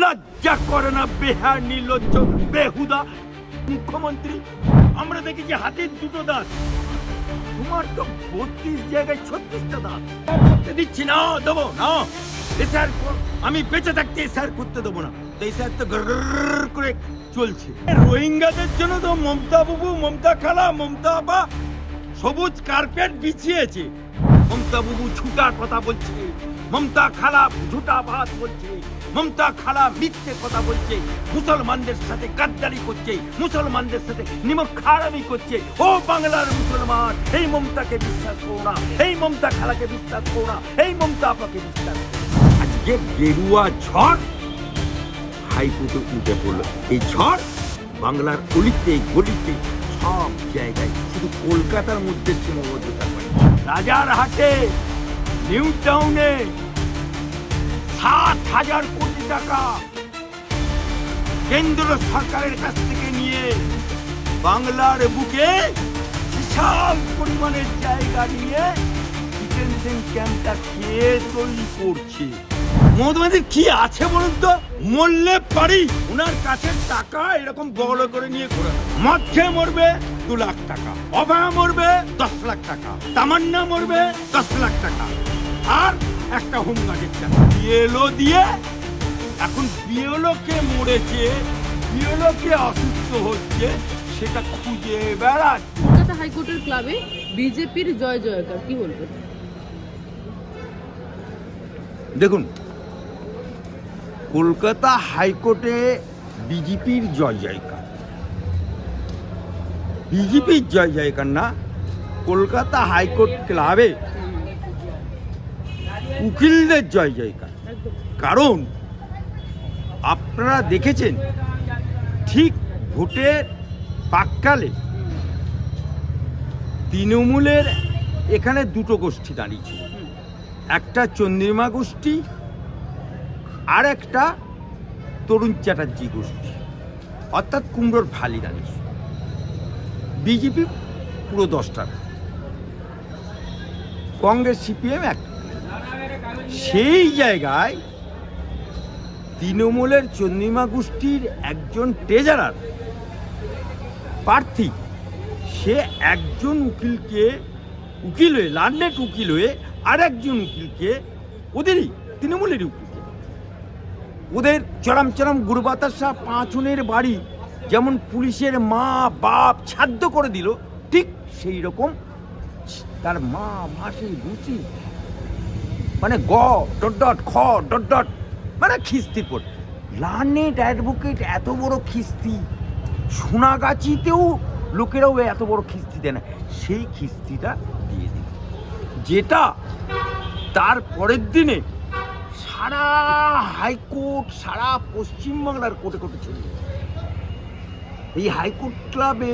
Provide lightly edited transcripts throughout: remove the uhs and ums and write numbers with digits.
লজ্জা করে না বেহার নির্লজ্জ বেহুদা মুখ্যমন্ত্রী? আমরা দেখেছি হাতের দুটো দাঁত, তোমার তো 32 জায়গায় 36টা দাঁত। করতে দিচ্ছি না, দেবো না। স্যার আমি বেঁচে থাকতে স্যার করতে দেবো না, এই স্যার তো গড় করে চলছে। রোহিঙ্গাদের জন্য তো মমতা বাবু, মমতা খালা, মমতা আপা সবুজ কার্পেট বিছিয়েছে। মমতা বাবু ছুটার কথা বলছে, মমতা খালা ঝুটা ভাত বলছে, মমতা খালা মিথ্যে কথা বলছে, মুসলমানদের সাথে গাদ্দারি করছে, মুসলমানদের সাথে নিমখারামি করছে। ও বাংলার মুসলমান, এই মমতাকে বিশ্বাস করো না, এই মমতা খালাকে বিশ্বাস করো না, এই মমতা আপাকে বিশ্বাস করো না। আজকে গেরুয়া ঝড় হাইকোর্টে উঠে পড়লো। এই ঝড় বাংলার অলিতে গলিতে সব জায়গায়, শুধু কলকাতার মধ্যে সীমাবদ্ধতা করে। রাজারহাটে, নিউ টাউনে 7,000 কোটি টাকা কেন্দ্র সরকারের কাছ থেকে নিয়ে বাংলার বুকে বিশাল পরিমাণের জায়গা নিয়ে ডিটেনশন ক্যাম্পটা কে তৈরি করছে। মমতাদের কি আছে বলুন তো? মরলে পারি, ওনার কাছে টাকা এরকম বড় করে নিয়ে ঘোরা। মদ খেয়ে মরবে 2 লাখ টাকা, অভয়া মরবে 10 লাখ টাকা, তামান্না মরবে 10 লাখ টাকা, আর একটা হোমগার্ডের টাকা। বিএলও দিয়ে এখন বিএলও কে মরেছে, বিএলও কে অসুস্থ হচ্ছে সেটা খুঁজে বেড়াচ্ছে। কলকাতা হাইকোর্টের ক্লাবে বিজেপির জয় জয়কার, কি বলবেন? দেখুন, কলকাতা হাইকোর্টে বিজেপির জয় জয়কার, বিজেপির জয় জয়কার না, কলকাতা হাইকোর্ট ক্লাবে উকিলদের জয় জয়কার। কারণ আপনারা দেখেছেন ঠিক ভোটের প্রাক্কালে তৃণমূলের এখানে দুটো গোষ্ঠী দাঁড়িয়েছিল, একটা চন্দ্রিমা গোষ্ঠী আর একটা তরুণ চ্যাটার্জি গোষ্ঠী, অর্থাৎ কুমড়োর ফালি দাঁড়িয়েছিল। বিজেপি পুরো 10টা, কংগ্রেস সিপিএম একটা। সেই জায়গায় তৃণমূলের চন্দ্রিমা গোষ্ঠীর একজন ট্রেজারার প্রার্থী, সে একজন উকিলকে, উকিল হয়ে লার্নেট উকিল হয়ে আর একজন উকিলকে, ওদেরই তৃণমূলেরই উকিলকে, ওদের চরম চরম গুরবাতাসা 5 জনের বাড়ি যেমন পুলিশের মা বাপ ছাদ্য করে দিল, ঠিক সেই রকম তার মা মাসি বুচি মানে গ ডট ডট খ ডট ডট মানে খিস্তি পড়ে। লার্নেট অ্যাডভোকেট এত বড় খিস্তি, সোনাগাছিতেও লোকেরাও এত বড় খিস্তি দেয় না, সেই খিস্তিটা দিয়ে দিল, যেটা তার পরের দিনে সারা হাইকোর্ট, সারা পশ্চিমবাংলার কোর্টে কোর্টে ছড়িয়ে। এই হাইকোর্ট ক্লাবে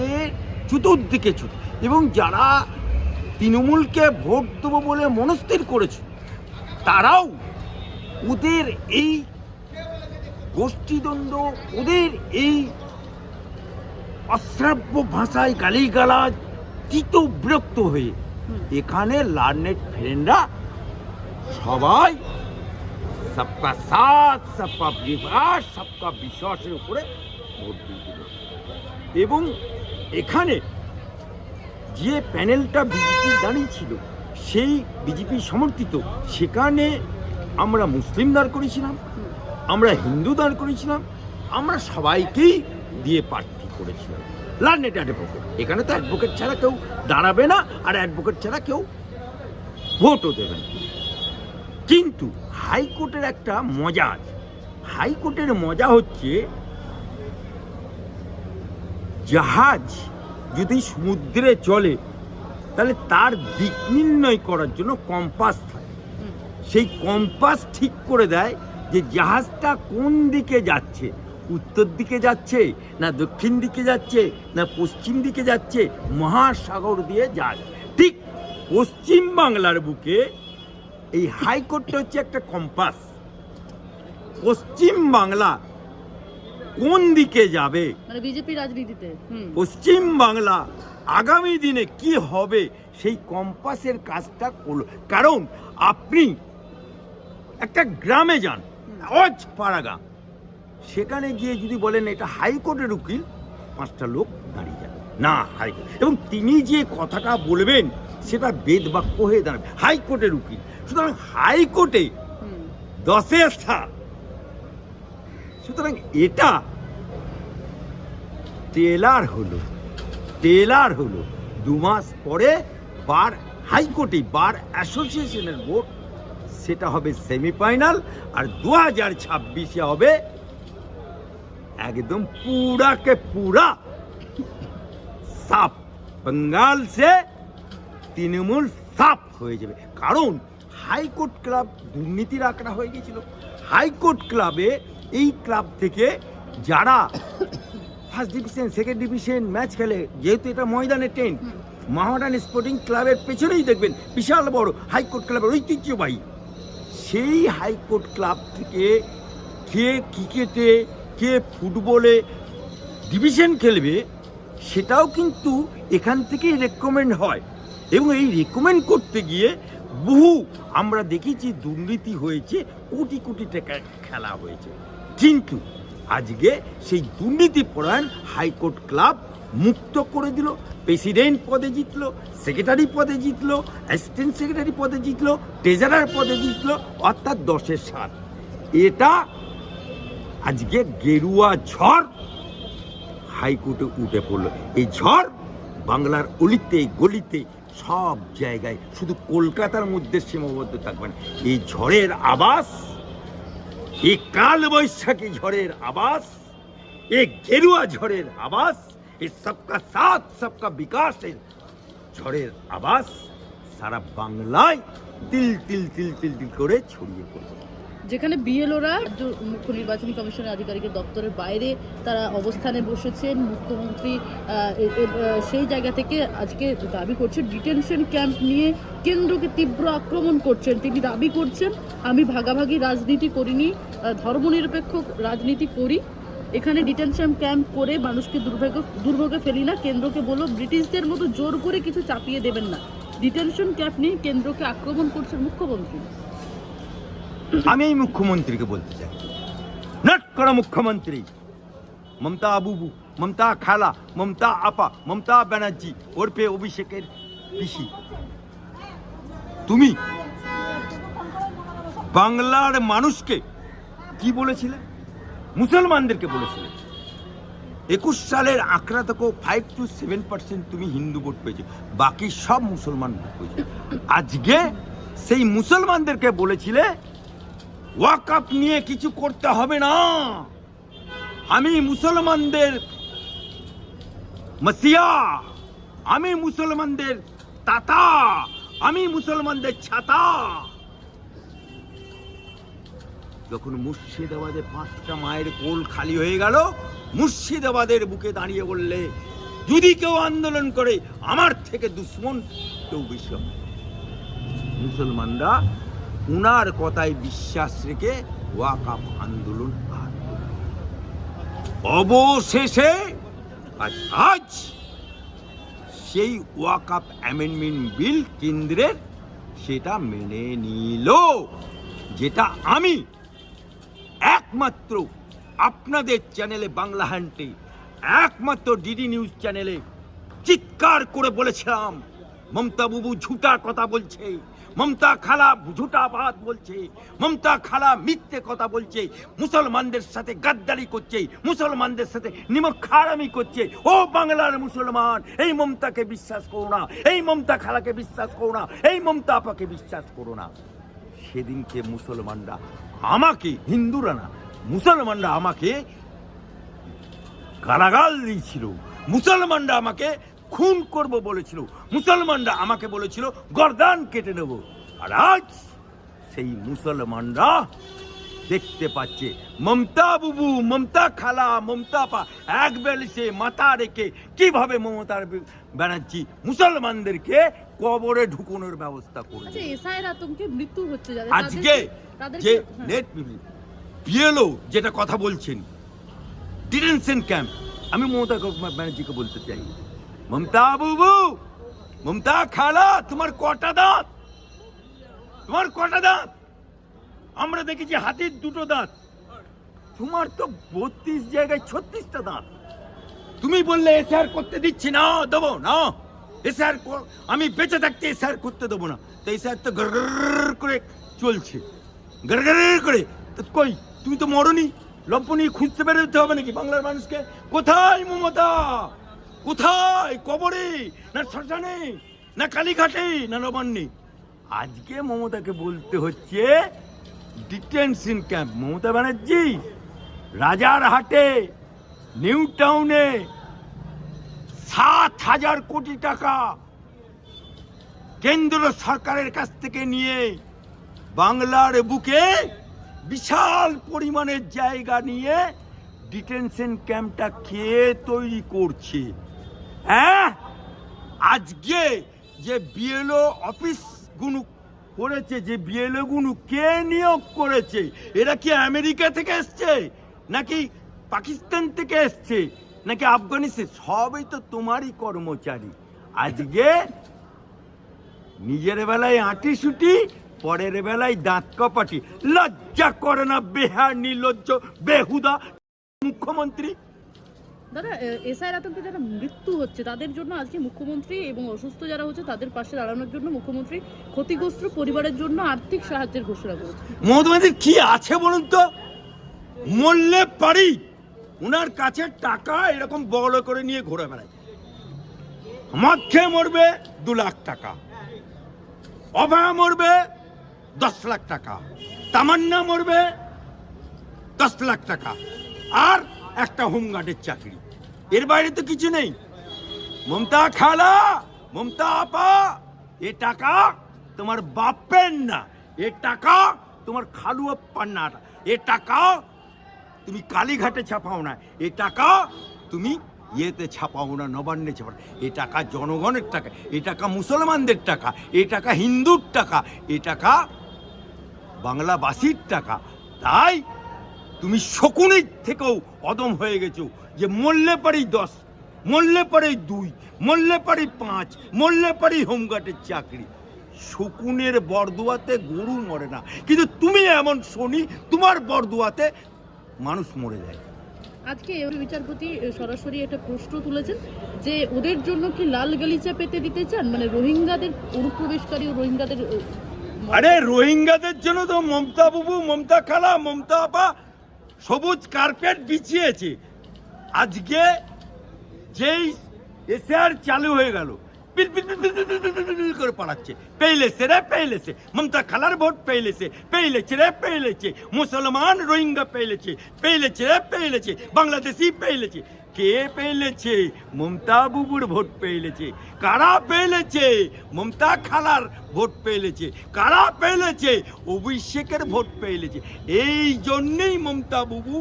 চতুর্দিকে ছুট, এবং যারা তৃণমূলকে ভোট দেবো বলে মনস্থির করেছে তারাও ওদের এই গোষ্ঠীদ্বন্দ্ব, ওদের এই অশ্রাব্য ভাষায় গালিগালাজ তীত বিরক্ত হয়ে এখানে লার্নেট ফ্রেন্ডরা সবাই সবকা সাথ, সবকা বিকাশ, সবকা বিশ্বাসের উপরে ভোট দিয়েছিল। এবং এখানে যে প্যানেলটা বিজেপি দাঁড়িয়েছিল, সেই বিজেপি সমর্থিত, সেখানে আমরা মুসলিম দাঁড় করেছিলাম, আমরা হিন্দু দাঁড় করেছিলাম, আমরা সবাইকেই দিয়ে প্রার্থী করেছিলাম। লার্নেট অ্যাডভোকেট, এখানে তো অ্যাডভোকেট ছাড়া কেউ দাঁড়াবে না, আর অ্যাডভোকেট ছাড়া কেউ ভোটও দেবে না। কিন্তু হাইকোর্টের একটা মজা আছে। হাইকোর্টের মজা হচ্ছে, জাহাজ যদি সমুদ্রে চলে তাহলে তার দিক নির্ণয় করার জন্য কম্পাস থাকে। সেই কম্পাস ঠিক করে দেয় যে জাহাজটা কোন দিকে যাচ্ছে, উত্তর দিকে যাচ্ছে না দক্ষিণ দিকে যাচ্ছে না পশ্চিম দিকে যাচ্ছে, মহাসাগর দিয়ে যায়। ঠিক পশ্চিম বাংলার বুকে এই হাইকোর্টটা হচ্ছে একটা কম্পাস। পশ্চিম বাংলা কোন দিকে যাবে, মানে বিজেপি রাজনীতিতে পশ্চিম বাংলা আগামী দিনে কি হবে, সেই কম্পাসের কাজটা করলো। কারণ আপনি একটা গ্রামে যান, অজ পাড়াগা, সেখানে গিয়ে যদি বলেন এটা হাইকোর্টের উকিল, 5টা লোক দাঁড়িয়ে যাবে না হাইকোর্ট, এবং তিনি যে কথাটা বলবেন সেটা বেদ বাক্য হয়ে দাঁড়াবে হাইকোর্টের উকিল। সুতরাং হাইকোর্টে 10-এ স্থান। সুতরাং এটা টেলার হলো 2 মাস পরে বার হাইকোর্টে বার অ্যাসোসিয়েশনের ভোট, সেটা হবে সেমিফাইনাল, আর 2026-এ হবে একদম पूरा के पूरा साफ, बंगाल से তৃণমূল সাফ হয়ে যাবে। কারণ হাইকোর্ট ক্লাব দুর্নীতির আঁকড়া হয়ে গেছিল। হাইকোর্ট ক্লাবে এই ক্লাব থেকে যারা first division second division match খেলে, যেহেতু এটা ময়দানে টেন্ট, মহামেডান স্পোর্টিং ক্লাবের পেছনেই দেখবেন বিশাল বড় হাইকোর্ট ক্লাবের ঐতিহ্যবাহী, সেই হাইকোর্ট ক্লাব থেকে কে ক্রিকেটে কে ফুটবলে ডিভিশন খেলবে সেটাও কিন্তু এখান থেকেই রেকমেন্ড হয়, এবং এই রেকমেন্ড করতে গিয়ে বহু আমরা দেখেছি দুর্নীতি হয়েছে, কোটি কোটি টাকা খেলা হয়েছে। কিন্তু আজকে সেই দুর্নীতিপরায়ণ হাইকোর্ট ক্লাব মুক্ত করে দিল, প্রেসিডেন্ট পদে জিতলো, সেক্রেটারি পদে জিতলো, অ্যাসিস্ট্যান্ট সেক্রেটারি পদে জিতলো, ট্রেজারার পদে জিতলো, অর্থাৎ 10-এ 7। এটা আজকে গেরুয়া ঝড় হাইকোর্টে উঠে পড়লো। এই ঝড় বাংলার অলিতে গলিতে সব জায়গায়, শুধু কলকাতার মধ্যে সীমাবদ্ধ থাকবে না। এই ঝড়ের আবাস, এই কাল বৈশাখী ঝড়ের আবাস, এই গেরুয়া ঝড়ের আবাস, এই সবকা সাথ সবকা বিকাশের ঝড়ের আবাস সারা বাংলায় তিল তিল তিল তিল তিল করে ছড়িয়ে পড়বে। যেখানে বিএলওরা মুখ্য নির্বাচনী কমিশনের আধিকারিকের দপ্তরের বাইরে তারা অবস্থানে বসেছেন, মুখ্যমন্ত্রী সেই জায়গা থেকে আজকে দাবি করছেন ডিটেনশন ক্যাম্প নিয়ে কেন্দ্রকে তীব্র আক্রমণ করছেন। তিনি দাবি করছেন আমি ভাগাভাগি রাজনীতি করিনি, ধর্মনিরপেক্ষ রাজনীতি করি, এখানে ডিটেনশন ক্যাম্প করে মানুষকে দুর্ভোগে ফেলি না। কেন্দ্রকে বলো ব্রিটিশদের মতো জোর করে কিছু চাপিয়ে দেবেন না। ডিটেনশন ক্যাম্প নিয়ে কেন্দ্রকে আক্রমণ করছেন মুখ্যমন্ত্রী। আমি এই মুখ্যমন্ত্রীকে বলতে চাই, নট করা মুখ্যমন্ত্রী মমতা আবুবু, মমতা খালা, মমতা আপা, মমতা ব্যানার্জি ওরফে অভিষেকের পিসি, তুমি বাংলার মানুষকে কি বলেছিলে? মুসলমানদেরকে বলেছিলে 21 সালের আঁকড়া থেকে 5 to 7% তুমি হিন্দু ভোট পেয়েছো, বাকি সব মুসলমান ভোট পেয়েছো। আজকে সেই মুসলমানদেরকে বলেছিলে ওয়াকআপ নিয়ে কিছু করতে হবে না, আমি মুসলমানদের মসিয়া, আমি মুসলমানদের তাতা, আমি মুসলমানদের ছাতা। যখন মুর্শিদাবাদে 5টা মায়ের কোল খালি হয়ে গেল, মুর্শিদাবাদের বুকে দাঁড়িয়ে বললে যদি কেউ আন্দোলন করে আমার থেকে দুশ্মন কেউ বেশি হবে। মুসলমানরা উনার কথায় বিশ্বাস রেখে ওয়াকআপ আন্দোলন আর অবশেষে আজ সেই ওয়াকআপ অ্যামেন্ডমেন্ট বিল কেন্দ্রের সেটা মেনে নিল, যেটা আমি একমাত্র আপনাদের চ্যানেলে বাংলা হ্যান্ডে, একমাত্র ডিডি নিউজ চ্যানেলে চিৎকার করে বলেছিলাম মমতা বাবু ঝুটা কথা বলছে, মমতা খালা ঝুটা বাত বলছে, মমতা খালা মিথ্যে কথা বলছে, মুসলমানদের সাথে গাদ্দারি করছে, মুসলমানদের সাথে নিমখারামি করছে। ও বাংলার মুসলমান, এই মমতাকে বিশ্বাস করো না, এই মমতা খালাকে বিশ্বাস করো না, এই মমতা আপাকে বিশ্বাস করো না। সেদিনকে মুসলমানরা আমাকে, হিন্দুরা না, মুসলমানরা আমাকে গালাগাল দিয়েছিল, মুসলমানরা আমাকে খুন করব বলেছিল, মুসলমানরা আমাকে বলেছিল গর্দান কেটে নেব। আর আজ সেই মুসলমানরা দেখতে পাচ্ছে মমতা বুবু, মমতা খালা, মমতা পা এক বেলিসে মাথা রেখে কিভাবে মমতা ব্যানার্জি মুসলমানদেরকে কবরে ঢুকানোর ব্যবস্থা করছে। এসআইয়ের আতঙ্কে মৃত্যু হচ্ছে আজকে যে নেট বিএলও যেটা কথা বলছেন ডিটেনশন ক্যাম্প, আমি মমতা ব্যানার্জিকে বলতে চাই, মমতা বুবু, মমতা খালা, তোমার কটা দাঁত? তোমার কটা দাঁত? আমরা দেখেছি হাতির 2টো দাঁত, তোমার তো 32 জায়গায় 36টা দাঁত। তুমি বললে এসআর করতে দিচ্ছি না, দেবো না, এসআর আমি বেঁচে থাকতে এসআর করতে দেবো না। তো এসআর তো গড় করে চলছে, গড় করে। তো কই তুমি তো মরনি, লম্পনি খুঁজতে বেরোতে হবে নাকি বাংলার মানুষকে? কোথায় মমতা? কোথায়? কবরে না শ্মশানে না কালীঘাটে না নবান্নে? আজকে মমতাকে বলতে হচ্ছে ডিটেনশন ক্যাম্প। মমতা ব্যানার্জি রাজারহাটে নিউ টাউনে 7,000 কোটি টাকা কেন্দ্র সরকারের কাছ থেকে নিয়ে বাংলার বুকে বিশাল পরিমাণের জায়গা নিয়ে ডিটেনশন ক্যাম্পটা কে তৈরি করছে? হ্যাঁ, আজকে যে বিএলও অফিস গুলো করেছে, যে বিএলও গুলো কে নিয়োগ করেছে? এরা কি আমেরিকা থেকে এসছে নাকি পাকিস্তান থেকে এসছে নাকি আফগানিস্তান? সবই তো তোমারই কর্মচারী। আজকে নিজের বেলায় আঁটি সুটি, পরের বেলায় দাঁত কপাটি। লজ্জা করে না? বেহার নির্লজ্জ বেহুদা মুখ্যমন্ত্রী। দাদা, এসআইয়ের আতঙ্কে যারা মৃত্যু হচ্ছে তাদের জন্য আজকে মুখ্যমন্ত্রী এবং অসুস্থ যারা হচ্ছে তাদের পাশে দাঁড়ানোর জন্য মুখ্যমন্ত্রী ক্ষতিগ্রস্ত পরিবারের জন্য আর্থিক সাহায্যের ঘোষণা করেছে। মমতা কি আছে বলুন তো? মরলে পারি ওনার কাছে টাকা এরকম বড় করে নিয়ে ঘুরে বেড়ায়। মদ খেয়ে মরবে 2 লাখ টাকা, অভয়া মরবে 10 লাখ টাকা, তামান্না মরবে 10 লাখ টাকা, আর একটা হোমগার্ডের চাকরি। এর বাইরে তো কিছু নেই। মমতা খালা, মমতা আপা, এ টাকা তোমার বাপের না, এ টাকা তোমার খালুয়া পান্নাটা, এ টাকা তুমি কালীঘাটে ছাপাও না, এ টাকা তুমি ইয়েতে ছাপাও না, নবান্নে ছাপাও না। এ টাকা জনগণের টাকা, এ টাকা মুসলমানদের টাকা, এ টাকা হিন্দুর টাকা, এ টাকা বাংলাবাসীর টাকা। তাই তুমি শকুনের থেকেও অদম হয়ে গেছো যে মরলে পারি 10, মরলে পারি 2, মরলে পারি 5, মরলে পারি হোমগার্ডের চাকরি। শকুনের বরদুয়াতে গরু মরে না, কিন্তু তুমি এমন শনি, তোমার বরদুয়াতে মানুষ মরে যায়। আজকে বিচারপতি সরাসরি একটা প্রশ্ন তুলেছেন যে ওদের জন্য কি লাল গালিচা পেতে দিতে চান, মানে রোহিঙ্গাদের অনুপ্রবেশকারী ও রোহিঙ্গাদের। আরে রোহিঙ্গাদের জন্য তো মমতা বাবু, মমতা খালা, মমতা আপা সবুজ কার্পেট বিছিয়েছে। আজকে যেই এসআর চালু হয়ে গেল, করে পালাচ্ছে, পেইলেছে রে পেইলেছে, মমতা খালার ভোট পেইলেছে, পেইলেছে রে পেইলেছে, মুসলমান রোহিঙ্গা পেইলেছে, পেইলেছে রে পেইলেছে, বাংলাদেশি পেইলেছে। কে পেইলেছে? মমতা বুবুর ভোট পেইলেছে। কারা পেইলেছে? মমতা খালার ভোট পেইলেছে। কারা পেইলেছে? অভিষেকের ভোট পেইলেছে। এই জন্যই মমতা বুবু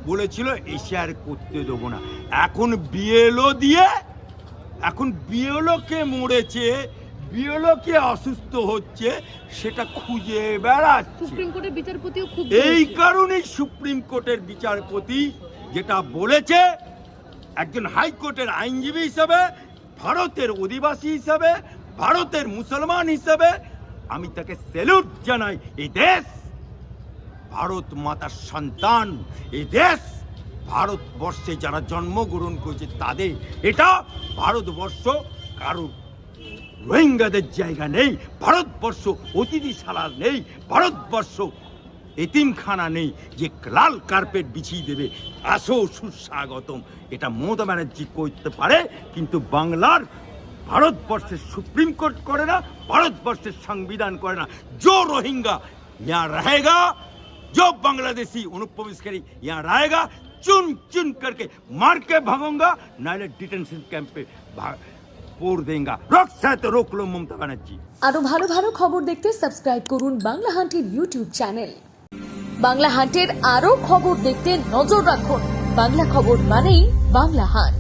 বলেছিল এশিয়ার করতে দেবো না। এখন বিএলও দিয়ে, এখন বিএলও কে মরেছে, বিএলও কে অসুস্থ হচ্ছে সেটা খুঁজে বেড়াচ্ছে। সুপ্রিম কোর্টের বিচারপতিও খুব, এই কারণেই সুপ্রিম কোর্টের বিচারপতি যেটা বলেছে, একজন হাইকোর্টের আইনজীবী হিসাবে, ভারতের অধিবাসী হিসাবে, ভারতের মুসলমান হিসাবে আমি তাকে স্যালুট জানাই। এই দেশ ভারত মাতার সন্তান, এই দেশ ভারতবর্ষে যারা জন্মগ্রহণ করেছে তাদের। এটা ভারতবর্ষ কারো রোহিঙ্গাদের জায়গা নেই, ভারতবর্ষ অতিথিশালা নেই, ভারতবর্ষ এতিমখানা নেই যে লাল কার্পেট বিছিয়ে দেবে আসো সুস্বাগতম। এটা মমতা ব্যানার্জি করতে পারে, কিন্তু বাংলার ভারতবর্ষের সুপ্রিম কোর্ট করে না, ভারতবর্ষের সংবিধান করে না। जो रोहिंगा यहाँ रहेगा, जो बांग्लादेशी अनुप्रवेशकारी यहाँ रहेगा, चुन चुन करके मार के भागूंगा, नाले डिटेंशन कैंप पे पोड़ देंगे। रोक से तो रोक लो ममता बनर्जी। আরো ভালো ভালো খবর দেখতে সাবস্ক্রাইব করুন বাংলা হান্টের ইউটিউব চ্যানেল। বাংলা হান্টের আরো খবর দেখতে নজর রাখুন। বাংলা খবর মানেই বাংলা হান্ট।